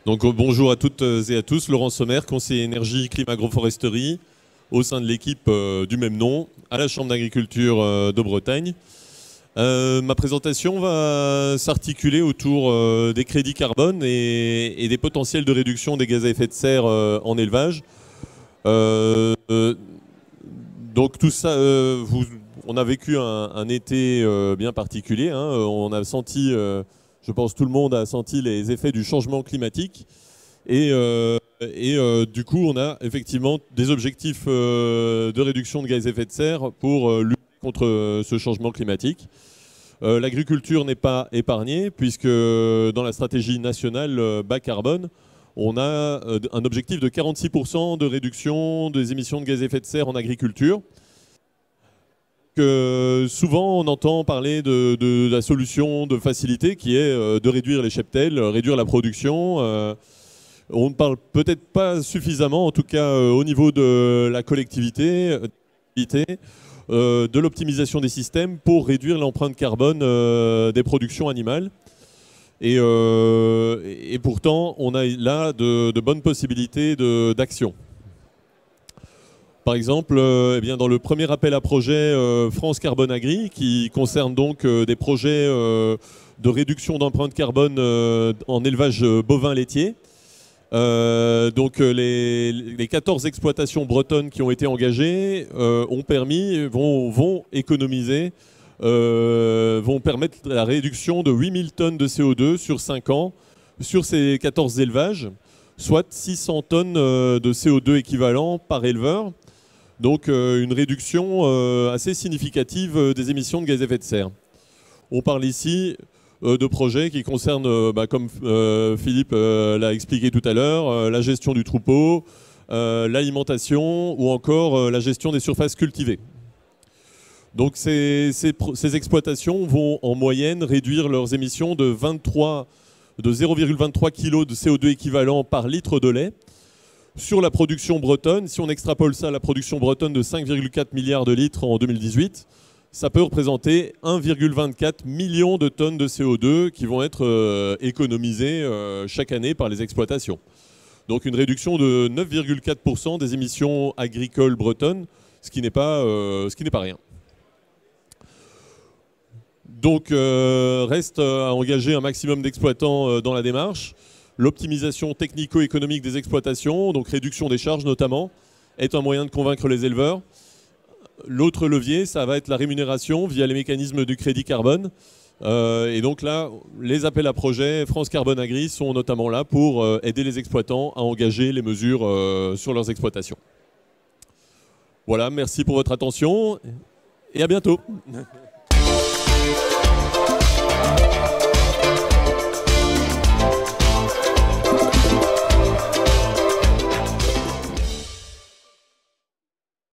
Donc bonjour à toutes et à tous, Laurent Sommer, conseiller énergie, climat, agroforesterie, au sein de l'équipe du même nom, à la Chambre d'agriculture de Bretagne. Ma présentation va s'articuler autour des crédits carbone et des potentiels de réduction des gaz à effet de serre en élevage. Donc tout ça, on a vécu un été bien particulier, hein. On a senti... je pense tout le monde a senti les effets du changement climatique et du coup on a effectivement des objectifs de réduction de gaz à effet de serre pour lutter contre ce changement climatique. L'agriculture n'est pas épargnée puisque dans la stratégie nationale bas carbone, on a un objectif de 46% de réduction des émissions de gaz à effet de serre en agriculture. Souvent on entend parler de la solution de facilité qui est de réduire les cheptels, réduire la production. On ne parle peut-être pas suffisamment, en tout cas au niveau de la collectivité, de l'optimisation des systèmes pour réduire l'empreinte carbone des productions animales. Et pourtant on a là de bonnes possibilités d'action. Par exemple, eh bien, dans le premier appel à projet France Carbone Agri, qui concerne donc des projets de réduction d'empreinte carbone en élevage bovin laitier, donc les 14 exploitations bretonnes qui ont été engagées vont économiser, vont permettre la réduction de 8000 tonnes de CO2 sur 5 ans sur ces 14 élevages, soit 600 tonnes de CO2 équivalent par éleveur. Donc une réduction assez significative des émissions de gaz à effet de serre. On parle ici de projets qui concernent, comme Philippe l'a expliqué tout à l'heure, la gestion du troupeau, l'alimentation ou encore la gestion des surfaces cultivées. Donc ces exploitations vont en moyenne réduire leurs émissions de 0,23 kg de CO2 équivalent par litre de lait. Sur la production bretonne, si on extrapole ça à la production bretonne de 5,4 milliards de litres en 2018, ça peut représenter 1,24 million de tonnes de CO2 qui vont être économisées chaque année par les exploitations. Donc une réduction de 9,4% des émissions agricoles bretonnes, ce qui n'est pas rien. Donc reste à engager un maximum d'exploitants dans la démarche. L'optimisation technico-économique des exploitations, donc réduction des charges notamment, est un moyen de convaincre les éleveurs. L'autre levier, ça va être la rémunération via les mécanismes du crédit carbone. Et donc là, les appels à projets France Carbone Agri sont notamment là pour aider les exploitants à engager les mesures sur leurs exploitations. Voilà, merci pour votre attention et à bientôt.